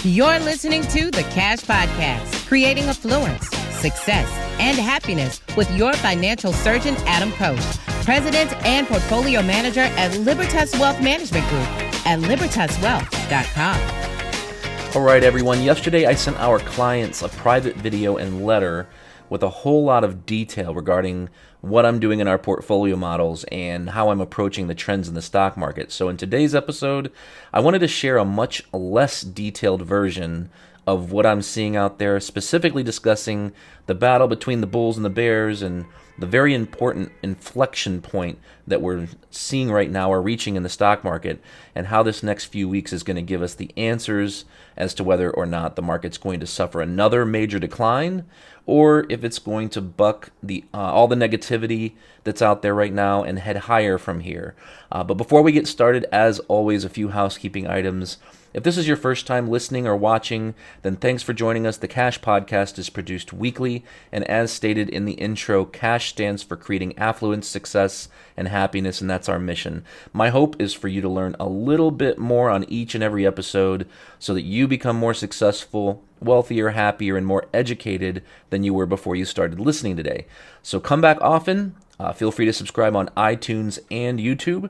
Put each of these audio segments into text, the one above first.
You're listening to the Cash Podcast, creating affluence, success, and happiness with your financial surgeon, Adam Koós, President and Portfolio Manager at Libertas Wealth Management Group at libertaswealth.com. All right, everyone. Yesterday, I sent our clients a private video and letter with a whole lot of detail regarding what I'm doing in our portfolio models and how I'm approaching the trends in the stock market. So in today's episode, I wanted to share a much less detailed version of what I'm seeing out there, specifically discussing the battle between the bulls and the bears and the very important inflection point that we're seeing right now or reaching in the stock market, and how this next few weeks is going to give us the answers as to whether or not the market's going to suffer another major decline, or if it's going to buck all the negativity that's out there right now and head higher from here. But before we get started, as always, a few housekeeping items. If this is your first time listening or watching, then thanks for joining us. The Cash Podcast is produced weekly, and as stated in the intro, Cash stands for creating affluence, success, and happiness, and that's our mission. My hope is for you to learn a little bit more on each and every episode so that you become more successful, wealthier, happier, and more educated than you were before you started listening today. So come back often. Feel free to subscribe on iTunes and YouTube.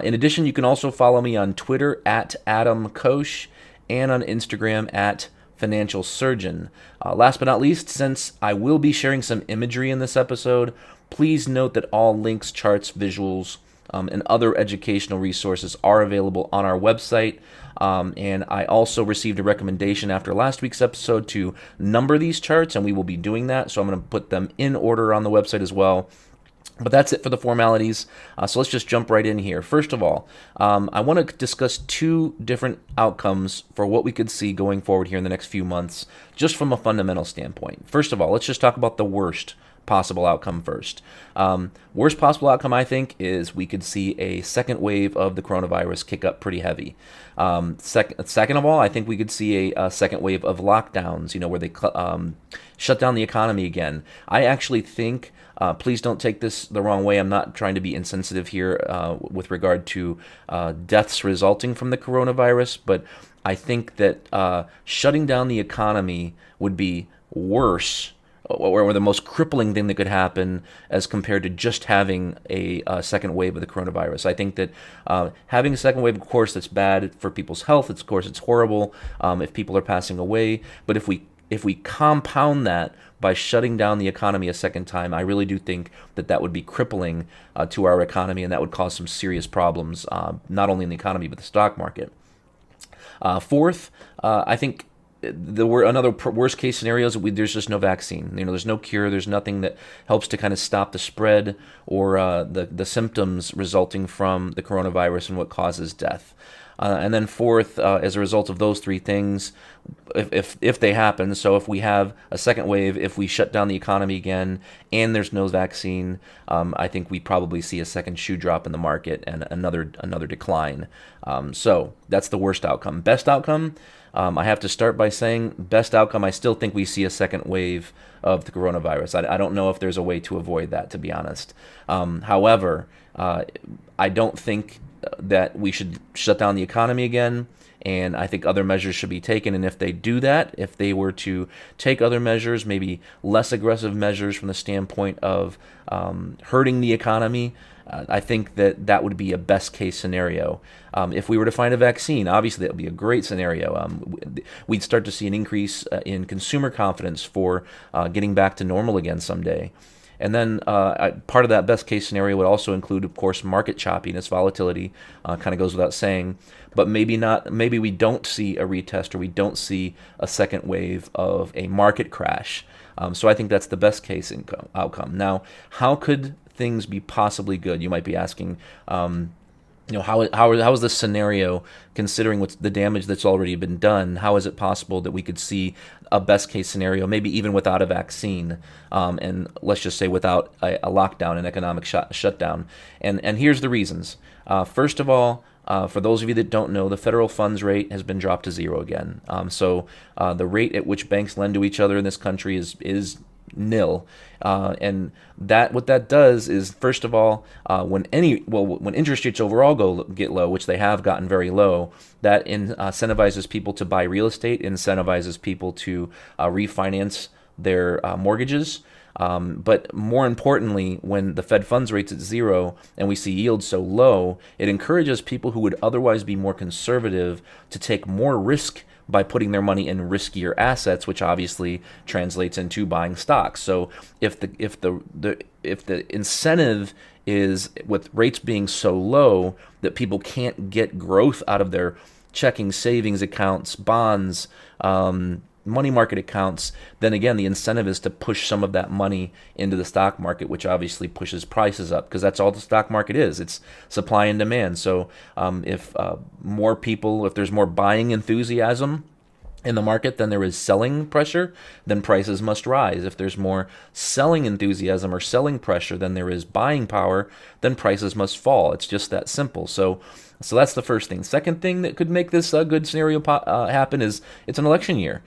In addition, you can also follow me on Twitter at Adam Koós and on Instagram at Financial Surgeon. Last but not least, since I will be sharing some imagery in this episode, please note that all links, charts, visuals, and other educational resources are available on our website. And I also received a recommendation after last week's episode to number these charts, and we will be doing that. So I'm going to put them in order on the website as well. But that's it for the formalities, so let's just jump right in here. First of all, I want to discuss two different outcomes for what we could see going forward here in the next few months, just from a fundamental standpoint. First of all, let's just talk about the worst possible outcome first. Worst possible outcome, I think, is we could see a second wave of the coronavirus kick up pretty heavy. Second of all, I think we could see a second wave of lockdowns, where they shut down the economy again. I actually think, please don't take this the wrong way, I'm not trying to be insensitive here with regard to deaths resulting from the coronavirus, but I think that shutting down the economy would be worse, or the most crippling thing that could happen as compared to just having a second wave of the coronavirus. I think that having a second wave, of course, that's bad for people's health. Of course, it's horrible if people are passing away. But if we compound that by shutting down the economy a second time, I really do think that would be crippling to our economy, and that would cause some serious problems, not only in the economy but the stock market. Fourth, I think another worst case scenario is there's just no vaccine. There's no cure. There's nothing that helps to kind of stop the spread or the symptoms resulting from the coronavirus and what causes death. And then fourth, as a result of those three things, if they happen, so if we have a second wave, if we shut down the economy again, and there's no vaccine, I think we probably see a second shoe drop in the market and another decline. So that's the worst outcome. Best outcome, I have to start by saying, best outcome, I still think we see a second wave of the coronavirus. I don't know if there's a way to avoid that, to be honest. However, I don't think that we should shut down the economy again, and I think other measures should be taken. And if they do that, if they were to take other measures, maybe less aggressive measures from the standpoint of hurting the economy, I think that would be a best case scenario. If we were to find a vaccine, obviously that would be a great scenario. We'd start to see an increase in consumer confidence for getting back to normal again someday. And then part of that best case scenario would also include, of course, market choppiness, volatility, kind of goes without saying. But maybe we don't see a retest, or we don't see a second wave of a market crash. So I think that's the best case outcome. Now, how could things be possibly good? You might be asking, how is this scenario, considering what's the damage that's already been done? How is it possible that we could see a best case scenario, maybe even without a vaccine, and let's just say without a lockdown, an economic shutdown? And here's the reasons. First of all, for those of you that don't know, the federal funds rate has been dropped to zero again. So the rate at which banks lend to each other in this country is nil. And what that does is, first of all, when interest rates overall get low, which they have gotten very low, that incentivizes people to buy real estate, incentivizes people to refinance their mortgages. But more importantly, when the Fed funds rate's at zero and we see yields so low, it encourages people who would otherwise be more conservative to take more risk by putting their money in riskier assets, which obviously translates into buying stocks. So if the incentive is, with rates being so low that people can't get growth out of their checking, savings accounts, bonds, money market accounts, then again, the incentive is to push some of that money into the stock market, which obviously pushes prices up, because that's all the stock market is. It's supply and demand. So if there's more buying enthusiasm in the market than there is selling pressure, then prices must rise. If there's more selling enthusiasm or selling pressure than there is buying power, then prices must fall. It's just that simple. So that's the first thing. Second thing that could make this a good scenario happen is it's an election year.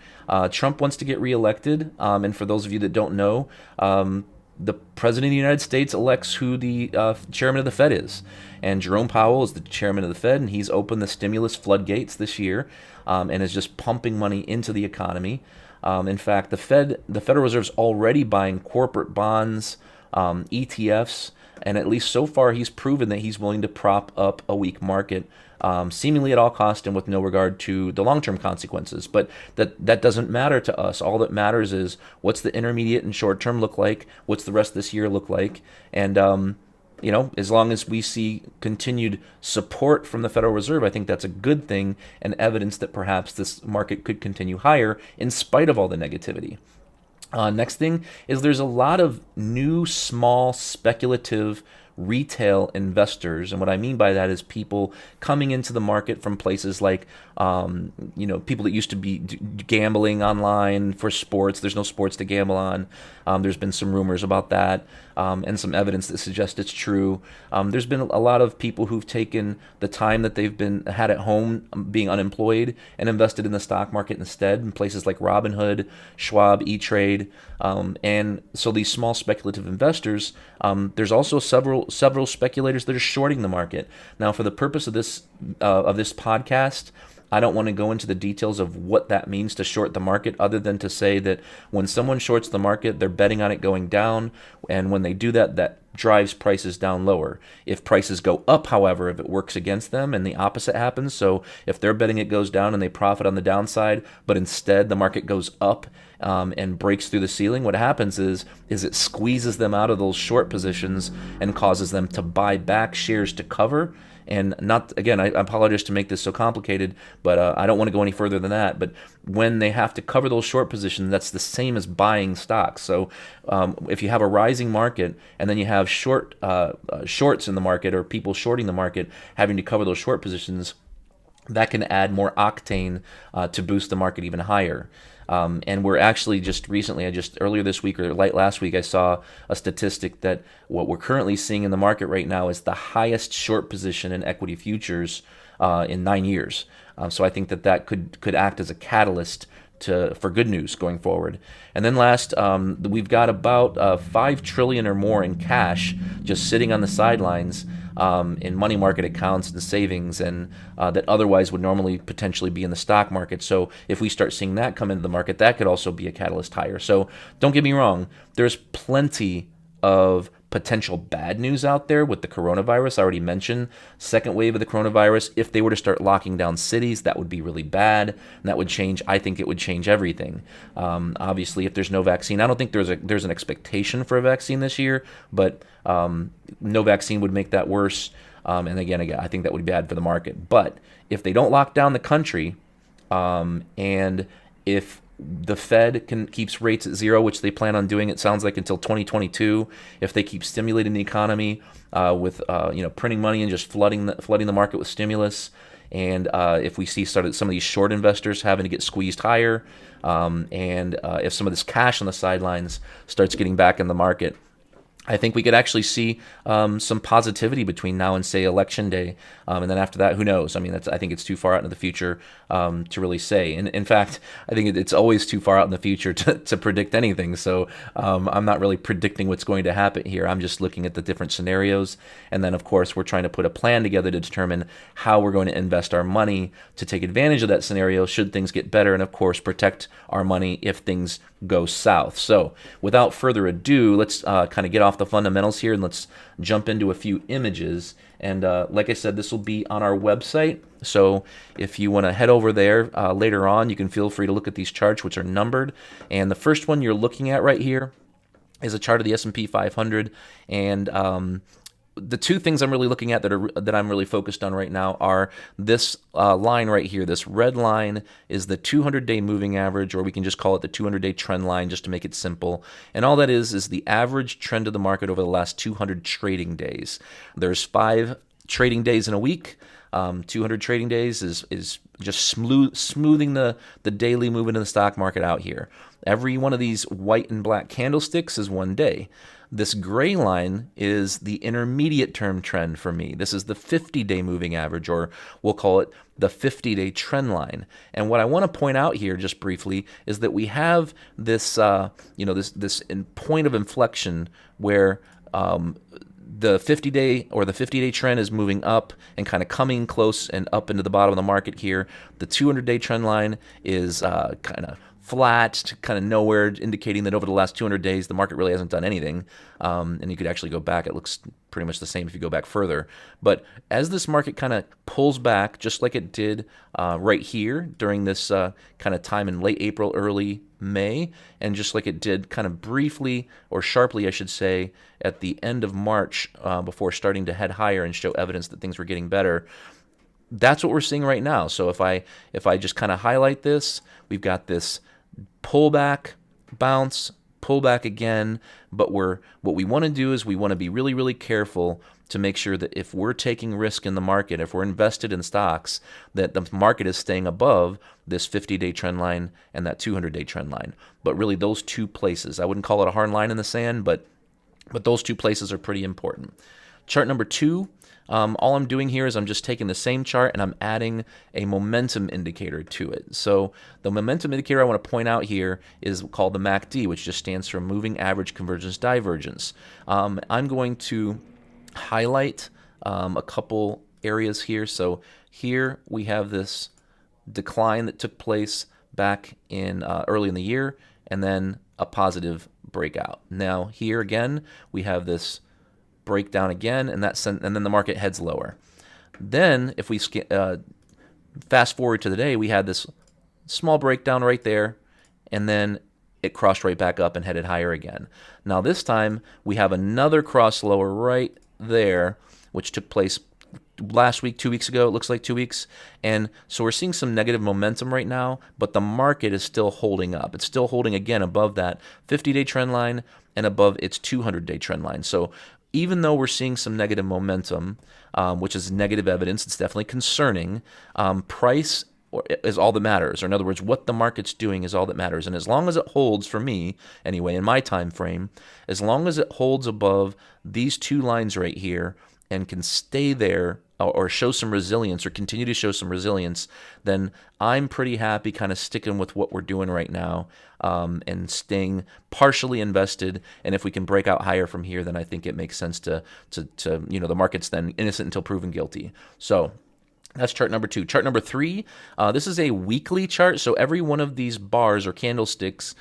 Trump wants to get reelected, and for those of you that don't know, the President of the United States elects who the chairman of the Fed is. And Jerome Powell is the chairman of the Fed, and he's opened the stimulus floodgates this year and is just pumping money into the economy. In fact, the Federal Reserve is already buying corporate bonds, ETFs, and at least so far he's proven that he's willing to prop up a weak market, seemingly at all cost and with no regard to the long-term consequences. But that doesn't matter to us. All that matters is, what's the intermediate and short-term look like? What's the rest of this year look like? And as long as we see continued support from the Federal Reserve, I think that's a good thing and evidence that perhaps this market could continue higher in spite of all the negativity. Next thing is, there's a lot of new, small, speculative retail investors, and what I mean by that is people coming into the market from places like, people that used to be gambling online for sports. There's no sports to gamble on. There's been some rumors about that, and some evidence that suggests it's true. There's been a lot of people who've taken the time that they've had at home being unemployed and invested in the stock market instead, in places like Robinhood, Schwab, E-Trade, and so these small speculative investors. There's also several speculators that are shorting the market. Now, for the purpose of this podcast, I don't want to go into the details of what that means to short the market, other than to say that when someone shorts the market, they're betting on it going down, and when they do that, that drives prices down lower. If prices go up, however, if it works against them and the opposite happens, so if they're betting it goes down and they profit on the downside, but instead the market goes up and breaks through the ceiling, what happens is it squeezes them out of those short positions and causes them to buy back shares to cover. And I apologize to make this so complicated, but I don't want to go any further than that. But when they have to cover those short positions, that's the same as buying stocks. So if you have a rising market and then you have shorts in the market, or people shorting the market having to cover those short positions, that can add more octane to boost the market even higher. And we're actually earlier this week or late last week, I saw a statistic that what we're currently seeing in the market right now is the highest short position in equity futures in 9 years. So I think that could act as a catalyst for good news going forward. And then last, we've got about $5 trillion or more in cash just sitting on the sidelines in money market accounts and savings, and that otherwise would normally potentially be in the stock market. So if we start seeing that come into the market, that could also be a catalyst higher. So don't get me wrong, there's plenty of potential bad news out there with the coronavirus. I already mentioned second wave of the coronavirus. If they were to start locking down cities, that would be really bad, and that would change. I think it would change everything. Obviously, if there's no vaccine, I don't think there's an expectation for a vaccine this year, but no vaccine would make that worse. And again, I think that would be bad for the market. But if they don't lock down the country, and if the Fed keeps rates at zero, which they plan on doing, it sounds like, until 2022. If they keep stimulating the economy with printing money and just flooding the market with stimulus, and if we see some of these short investors having to get squeezed higher, and if some of this cash on the sidelines starts getting back in the market, I think we could actually see some positivity between now and, say, Election Day. And then after that, who knows? I mean, I think it's too far out into the future to really say. And in fact, I think it's always too far out in the future to predict anything. So I'm not really predicting what's going to happen here. I'm just looking at the different scenarios. And then, of course, we're trying to put a plan together to determine how we're going to invest our money to take advantage of that scenario should things get better. And, of course, protect our money if things go south. So without further ado, let's kind of get off the fundamentals here and let's jump into a few images. And like I said, this will be on our website. So if you want to head over there later on, you can feel free to look at these charts, which are numbered. And the first one you're looking at right here is a chart of the S&P 500. And the two things I'm really looking at that I'm really focused on right now are this line right here. This red line is the 200-day moving average, or we can just call it the 200-day trend line just to make it simple. And all that is the average trend of the market over the last 200 trading days. There's 5 trading days in a week. 200 trading days is just smoothing the daily movement of the stock market out here. Every one of these white and black candlesticks is 1 day. This gray line is the intermediate term trend for me. This is the 50-day moving average, or we'll call it the 50-day trend line. And what I want to point out here just briefly is that we have this, this point of inflection where the 50-day trend is moving up and kind of coming close and up into the bottom of the market here. The 200-day trend line is kind of flat, kind of nowhere, indicating that over the last 200 days, the market really hasn't done anything. And you could actually go back. It looks pretty much the same if you go back further. But as this market kind of pulls back, just like it did right here during this kind of time in late April, early May, and just like it did kind of briefly, or sharply, I should say, at the end of March before starting to head higher and show evidence that things were getting better, that's what we're seeing right now. So if I just kind of highlight this, we've got this pullback, bounce, pullback again. But what we want to do is we want to be really, really careful to make sure that if we're taking risk in the market, if we're invested in stocks, that the market is staying above this 50-day trend line and that 200-day trend line. But really those two places, I wouldn't call it a hard line in the sand, but those two places are pretty important. Chart number 2. All I'm doing here is I'm just taking the same chart and I'm adding a momentum indicator to it. So the momentum indicator I want to point out here is called the MACD, which just stands for Moving Average Convergence Divergence. I'm going to highlight a couple areas here. So here we have this decline that took place back in early in the year, and then a positive breakout. Now here again we have this breakdown again, and then the market heads lower. Then if we fast forward to today, we had this small breakdown right there, and then it crossed right back up and headed higher again. Now this time we have another cross lower right there, which took place last week, 2 weeks ago. It looks like 2 weeks. And so we're seeing some negative momentum right now, but the market is still holding up. It's still holding again above that 50-day trend line and above its 200-day trend line. So even though we're seeing some negative momentum, which is negative evidence, it's definitely concerning, price is all that matters. Or in other words, what the market's doing is all that matters. And as long as it holds, for me anyway, in my time frame, as long as it holds above these two lines right here and can stay there or show some resilience or continue to show some resilience, then I'm pretty happy kind of sticking with what we're doing right now and staying partially invested. And if we can break out higher from here, then I think it makes sense to the market's then innocent until proven guilty. So that's chart number 2. Chart number 3, this is a weekly chart. So every one of these bars or candlesticks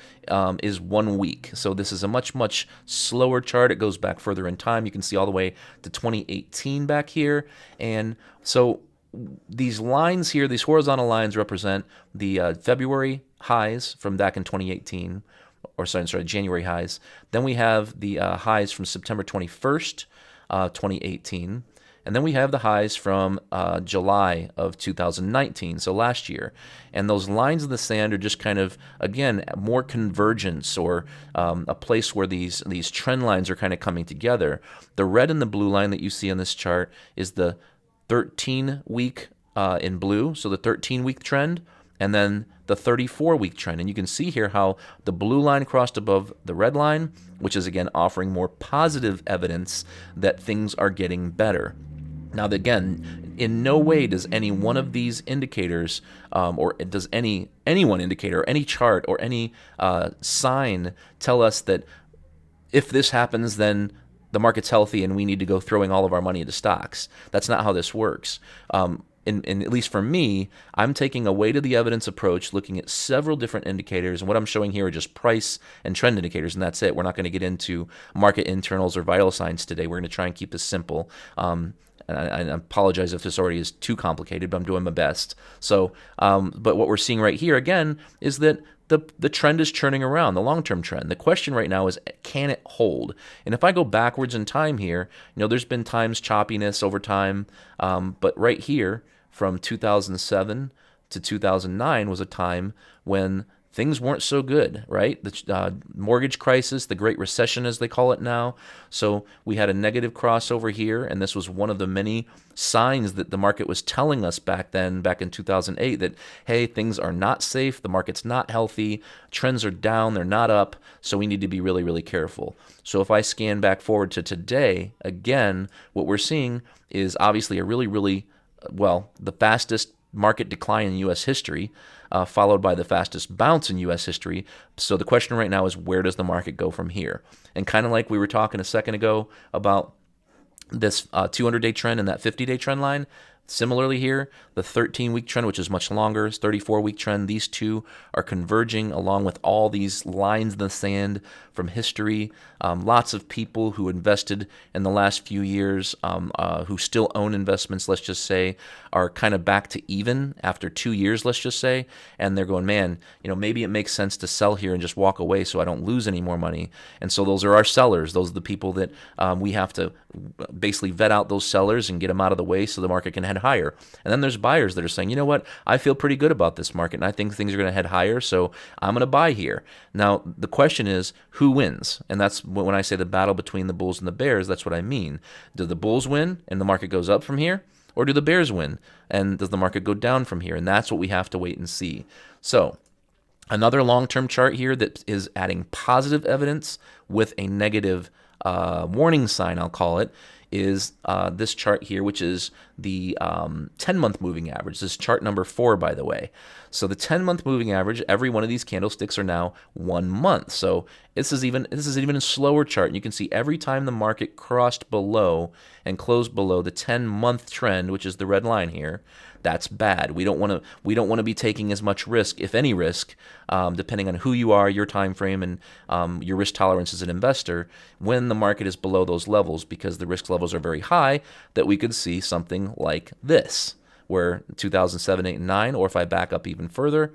is 1 week. So this is a much, much slower chart. It goes back further in time. You can see all the way to 2018 back here. And so these lines here, these horizontal lines represent the February highs from back in 2018, or sorry, January highs. Then we have the highs from September 21st, 2018. And then we have the highs from July of 2019, so last year. And those lines in the sand are just kind of, again, more convergence, or a place where these trend lines are kind of coming together. The red and the blue line that you see on this chart is the 13-week in blue, so the 13-week trend. and then the 34-week trend. And you can see here how the blue line crossed above the red line, which is again offering more positive evidence that things are getting better. Now, again, in no way does any one of these indicators, or does any one indicator, or any chart, or any sign tell us that if this happens, then the market's healthy and we need to go throwing all of our money into stocks. That's not how this works. And at least for me, I'm taking a weight of the evidence approach, looking at several different indicators. And what I'm showing here are just price and trend indicators, and that's it. We're not going to get into market internals or vital signs today. We're going to try and keep this simple. And I apologize if this already is too complicated, but I'm doing my best. So, but what we're seeing right here, again, is that the trend is churning around, the long-term trend. The question right now is, can it hold? And if I go backwards in time here, there's been times choppiness over time, but right here, from 2007 to 2009 was a time when things weren't so good, right? The mortgage crisis, the Great Recession as they call it now. So we had a negative crossover here, and this was one of the many signs that the market was telling us back then, back in 2008, that, hey, things are not safe, the market's not healthy, trends are down, they're not up, so we need to be really, really careful. So if I scan back forward to today, again, what we're seeing is obviously a really, really, the fastest market decline in U.S. history, followed by the fastest bounce in U.S. history. So the question right now is, where does the market go from here? And kind of like we were talking a second ago about this 200-day trend and that 50-day trend line, similarly here, the 13-week trend, which is much longer, 34-week trend, these two are converging along with all these lines in the sand from history. Lots of people who invested in the last few years, who still own investments, let's just say, are kind of back to even after 2 years, let's just say, and they're going, man, maybe it makes sense to sell here and just walk away so I don't lose any more money. And so those are our sellers. Those are the people that we have to basically vet out those sellers and get them out of the way so the market can head higher. And then there's buyers that are saying, you know what, I feel pretty good about this market and I think things are going to head higher, so I'm going to buy here. Now, the question is, who wins? And that's when I say the battle between the bulls and the bears, that's what I mean. Do the bulls win and the market goes up from here? Or do the bears win and does the market go down from here? And that's what we have to wait and see. So another long-term chart here that is adding positive evidence with a negative warning sign, I'll call it, is this chart here, which is the 10-month moving average. This is chart number 4, by the way. So the 10-month moving average, every one of these candlesticks are now 1 month. So this is even a slower chart. And you can see every time the market crossed below and closed below the 10-month trend, which is the red line here, that's bad. We don't want to be taking as much risk, if any risk, depending on who you are, your time frame, and your risk tolerance as an investor, when the market is below those levels, because the risk levels are very high, that we could see something like this, where 2007, 8, and 9, or if I back up even further,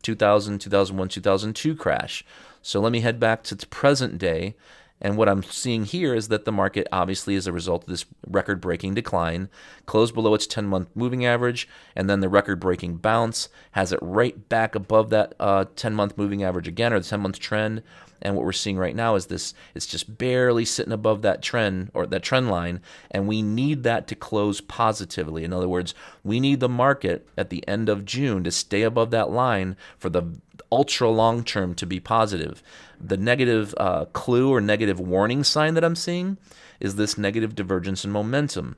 2000, 2001, 2002 crash. So let me head back to the present day. And what I'm seeing here is that the market, obviously, as a result of this record-breaking decline, closed below its 10-month moving average, and then the record-breaking bounce has it right back above that 10-month moving average again, or the 10-month trend. And what we're seeing right now is this, it's just barely sitting above that trend, or that trend line, and we need that to close positively. In other words, we need the market at the end of June to stay above that line for the ultra long term to be positive. The negative clue or negative warning sign that I'm seeing is this negative divergence in momentum.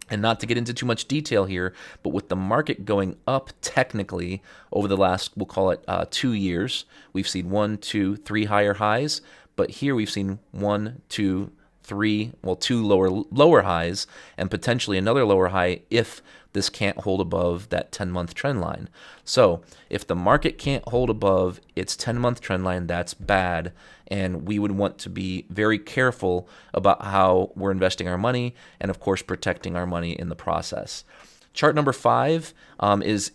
And not to get into too much detail here, but with the market going up technically over the last, we'll call it 2 years, we've seen 1, 2, 3 higher highs, but here we've seen 1, 2, 3, 2 lower highs, and potentially another lower high if this can't hold above that 10-month trend line. So if the market can't hold above its 10-month trend line, that's bad, and we would want to be very careful about how we're investing our money and, of course, protecting our money in the process. Chart number 5 is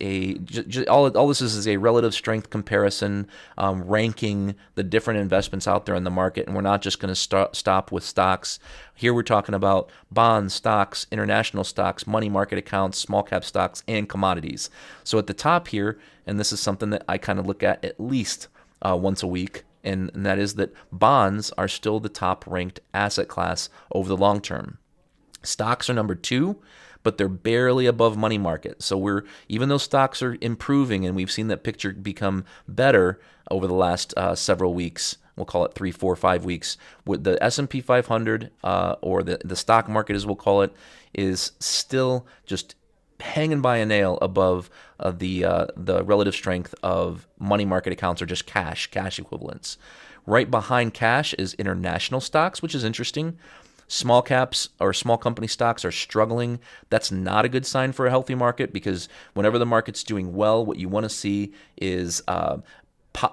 all this is a relative strength comparison, ranking the different investments out there in the market, and we're not just going to stop with stocks. Here we're talking about bonds, stocks, international stocks, money market accounts, small cap stocks, and commodities. So at the top here, and this is something that I kind of look at least once a week, and that is that bonds are still the top ranked asset class over the long term. Stocks are number 2. but they're barely above money market. So even though stocks are improving and we've seen that picture become better over the last several weeks, we'll call it 3, 4, 5 weeks, with the S&P 500 or the stock market, as we'll call it, is still just hanging by a nail above the relative strength of money market accounts or just cash equivalents. Right behind cash is international stocks, which is interesting. Small caps or small company stocks are struggling. That's not a good sign for a healthy market, because whenever the market's doing well, what you want to see is a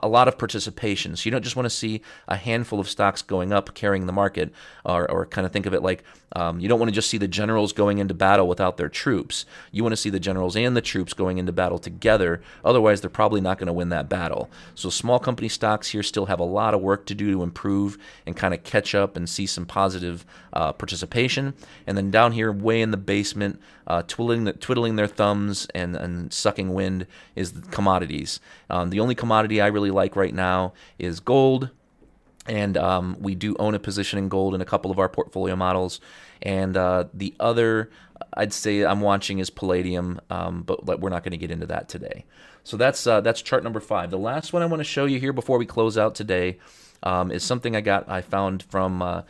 lot of participation. So you don't just want to see a handful of stocks going up carrying the market, or kind of think of it like you don't want to just see the generals going into battle without their troops. You want to see the generals and the troops going into battle together. Otherwise, they're probably not going to win that battle. So small company stocks here still have a lot of work to do to improve and kind of catch up and see some positive participation. And then down here, way in the basement, twiddling their thumbs and sucking wind is the commodities. The only commodity I really like right now is gold, and we do own a position in gold in a couple of our portfolio models. And the other I'd say I'm watching is palladium, but we're not going to get into that today. So that's chart number 5. The last one I want to show you here before we close out today is something I found from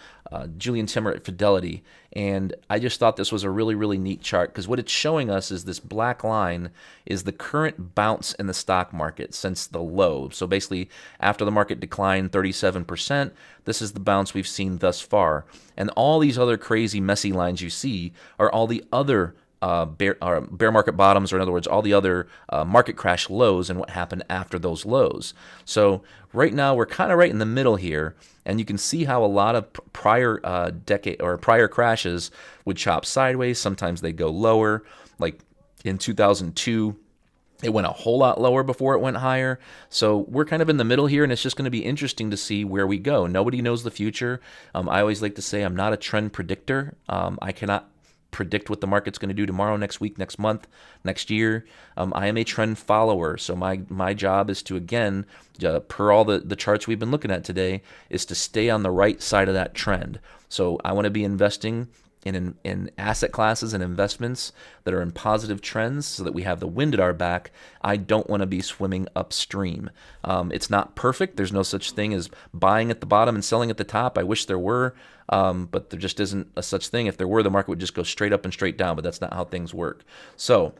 Julian Timmer at Fidelity, and I just thought this was a really, really neat chart, because what it's showing us is this black line is the current bounce in the stock market since the low. So basically, after the market declined 37%, this is the bounce we've seen thus far. And all these other crazy, messy lines you see are all the other bear market bottoms, or in other words, all the other market crash lows and what happened after those lows. So right now we're kind of right in the middle here, and you can see how a lot of prior crashes would chop sideways. Sometimes they go lower, like in 2002. It went a whole lot lower before it went higher. So we're kind of in the middle here, and it's just going to be interesting to see where we go. Nobody knows the future. I always like to say I'm not a trend predictor. I cannot predict what the market's going to do tomorrow, next week, next month, next year. I am a trend follower. So my job is to, again, per all the charts we've been looking at today, is to stay on the right side of that trend. So I want to be investing in asset classes and investments that are in positive trends so that we have the wind at our back. I don't want to be swimming upstream. It's not perfect. There's no such thing as buying at the bottom and selling at the top. I wish there were, but there just isn't a such thing. If there were, the market would just go straight up and straight down, but that's not how things work. So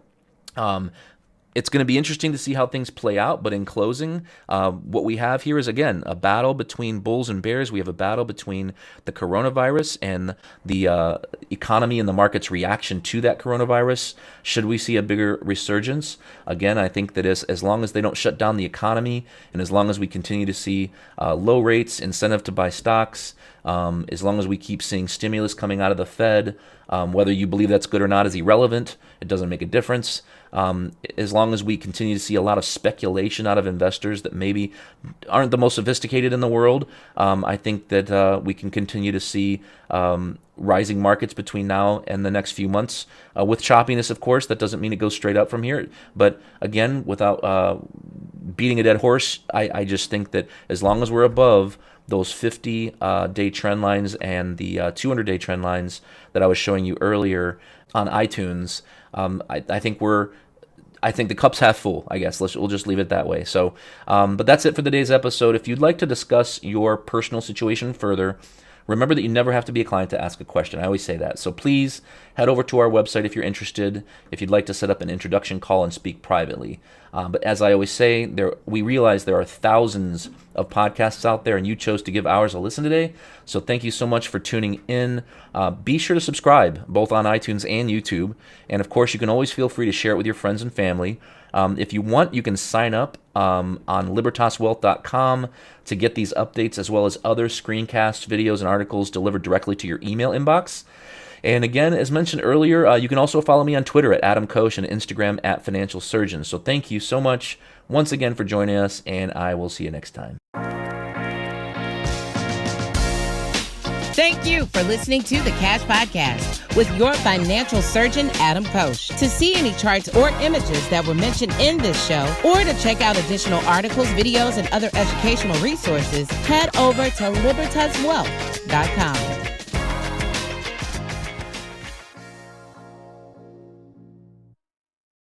it's going to be interesting to see how things play out. But in closing, what we have here is, again, a battle between bulls and bears. We have a battle between the coronavirus and the economy and the market's reaction to that coronavirus. Should we see a bigger resurgence? Again, I think that as long as they don't shut down the economy, and as long as we continue to see low rates, incentive to buy stocks, as long as we keep seeing stimulus coming out of the Fed, whether you believe that's good or not is irrelevant. It doesn't make a difference. As long as we continue to see a lot of speculation out of investors that maybe aren't the most sophisticated in the world, I think that we can continue to see rising markets between now and the next few months. With choppiness, of course, that doesn't mean it goes straight up from here. But again, without beating a dead horse, I just think that as long as we're above those 50-day trend lines and the 200-day trend lines that I was showing you earlier on iTunes, I think the cup's half full, I guess. We'll just leave it that way. So, but that's it for today's episode. If you'd like to discuss your personal situation further, remember that you never have to be a client to ask a question. I always say that. So please head over to our website if you're interested, if you'd like to set up an introduction call and speak privately. But as I always say, we realize there are thousands of podcasts out there, and you chose to give ours a listen today. So thank you so much for tuning in. Be sure to subscribe, both on iTunes and YouTube. And of course, you can always feel free to share it with your friends and family. If you want, you can sign up on libertaswealth.com to get these updates, as well as other screencasts, videos, and articles delivered directly to your email inbox. And again, as mentioned earlier, you can also follow me on Twitter at Adam Koos and Instagram at Financial Surgeon. So thank you so much once again for joining us, and I will see you next time. Thank you for listening to the Cash Podcast with your financial surgeon, Adam Koos. To see any charts or images that were mentioned in this show, or to check out additional articles, videos, and other educational resources, head over to libertaswealth.com.